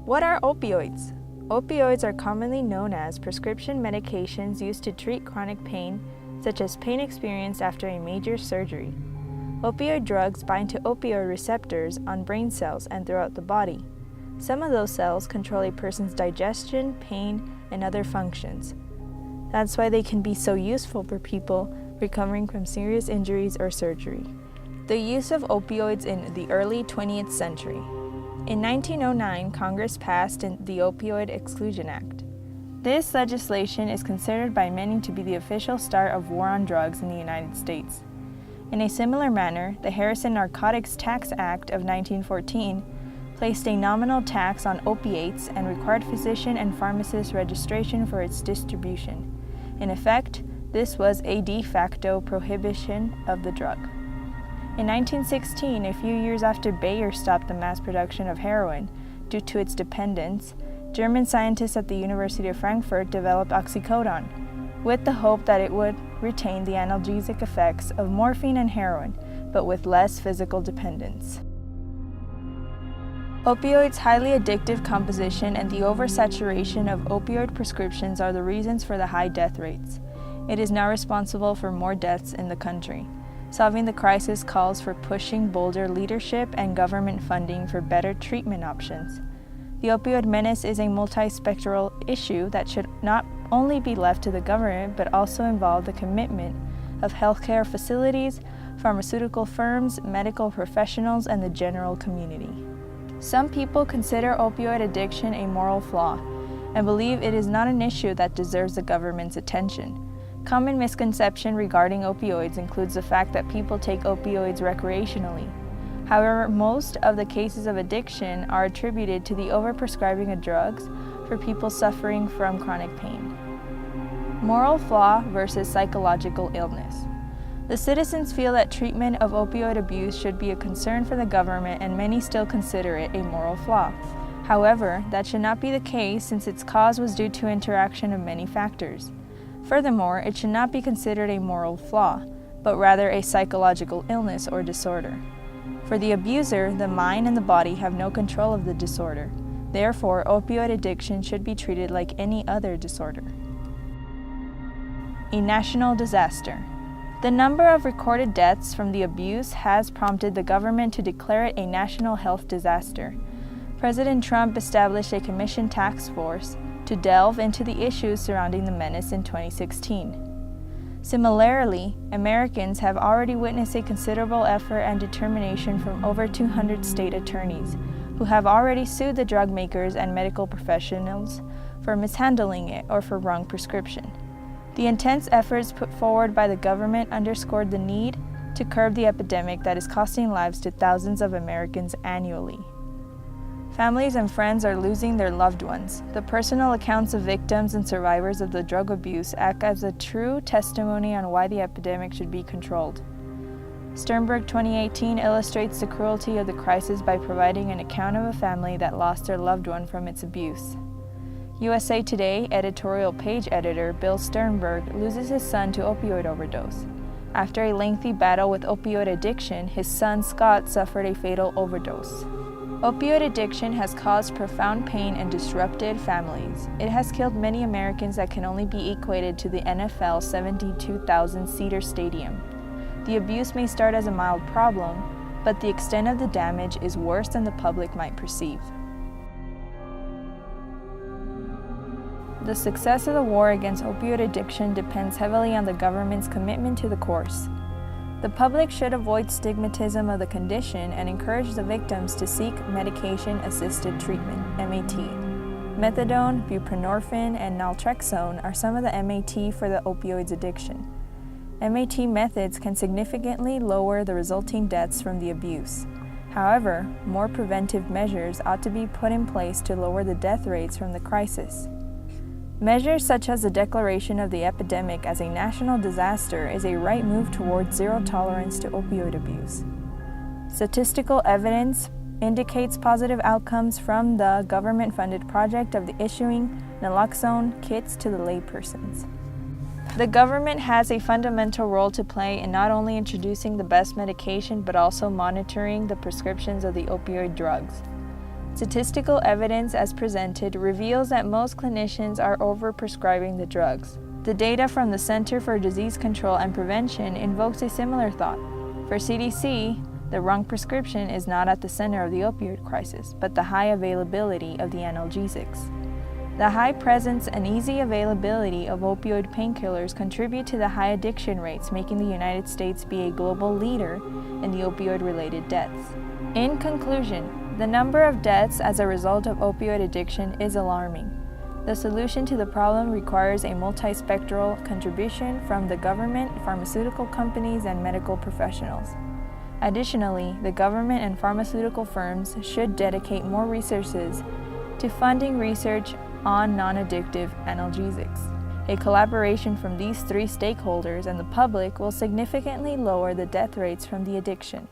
What are opioids? Opioids are commonly known as prescription medications used to treat chronic pain, such as pain experienced after a major surgery. Opioid drugs bind to opioid receptors on brain cells and throughout the body. Some of those cells control a person's digestion, pain, and other functions. That's why they can be so useful for people recovering from serious injuries or surgery. The use of opioids in the early 20th century. In 1909, Congress passed the Opioid Exclusion Act. This legislation is considered by many to be the official start of war on drugs in the United States. In a similar manner, the Harrison Narcotics Tax Act of 1914 placed a nominal tax on opiates and required physician and pharmacist registration for its distribution. In effect, this was a de facto prohibition of the drug. In 1916, a few years after Bayer stopped the mass production of heroin due to its dependence, German scientists at the University of Frankfurt developed oxycodone, with the hope that it would retain the analgesic effects of morphine and heroin, but with less physical dependence. Opioids' highly addictive composition and the oversaturation of opioid prescriptions are the reasons for the high death rates. It is now responsible for more deaths in the country. Solving the crisis calls for pushing bolder leadership and government funding for better treatment options. The opioid menace is a multispectral issue that should not only be left to the government but also involve the commitment of healthcare facilities, pharmaceutical firms, medical professionals, and the general community. Some people consider opioid addiction a moral flaw and believe it is not an issue that deserves the government's attention. Common misconception regarding opioids includes the fact that people take opioids recreationally. However, most of the cases of addiction are attributed to the overprescribing of drugs for people suffering from chronic pain. Moral flaw versus psychological illness. The citizens feel that treatment of opioid abuse should be a concern for the government, and many still consider it a moral flaw. However, that should not be the case since its cause was due to interaction of many factors. Furthermore, it should not be considered a moral flaw, but rather a psychological illness or disorder. For the abuser, the mind and the body have no control of the disorder. Therefore, opioid addiction should be treated like any other disorder. A national disaster. The number of recorded deaths from the abuse has prompted the government to declare it a national health disaster. President Trump established a commission task force to delve into the issues surrounding the menace in 2016. Similarly, Americans have already witnessed a considerable effort and determination from over 200 state attorneys, who have already sued the drug makers and medical professionals for mishandling it or for wrong prescription. The intense efforts put forward by the government underscored the need to curb the epidemic that is costing lives to thousands of Americans annually. Families and friends are losing their loved ones. The personal accounts of victims and survivors of the drug abuse act as a true testimony on why the epidemic should be controlled. Sternberg 2018 illustrates the cruelty of the crisis by providing an account of a family that lost their loved one from its abuse. USA Today editorial page editor Bill Sternberg loses his son to opioid overdose. After a lengthy battle with opioid addiction, his son Scott suffered a fatal overdose. Opioid addiction has caused profound pain and disrupted families. It has killed many Americans that can only be equated to the NFL 72,000-seater stadium. The abuse may start as a mild problem, but the extent of the damage is worse than the public might perceive. The success of the war against opioid addiction depends heavily on the government's commitment to the course. The public should avoid stigmatism of the condition and encourage the victims to seek medication-assisted treatment, MAT. Methadone, buprenorphine, and naltrexone are some of the MAT for the opioids addiction. MAT methods can significantly lower the resulting deaths from the abuse. However, more preventive measures ought to be put in place to lower the death rates from the crisis. Measures such as the declaration of the epidemic as a national disaster is a right move towards zero tolerance to opioid abuse. Statistical evidence indicates positive outcomes from the government-funded project of the issuing naloxone kits to the laypersons. The government has a fundamental role to play in not only introducing the best medication but also monitoring the prescriptions of the opioid drugs. Statistical evidence as presented reveals that most clinicians are overprescribing the drugs. The data from the Center for Disease Control and Prevention invokes a similar thought. For CDC, the wrong prescription is not at the center of the opioid crisis, but the high availability of the analgesics. The high presence and easy availability of opioid painkillers contribute to the high addiction rates, making the United States be a global leader in the opioid-related deaths. In conclusion, the number of deaths as a result of opioid addiction is alarming. The solution to the problem requires a multispectral contribution from the government, pharmaceutical companies, and medical professionals. Additionally, the government and pharmaceutical firms should dedicate more resources to funding research on non-addictive analgesics. A collaboration from these three stakeholders and the public will significantly lower the death rates from the addiction.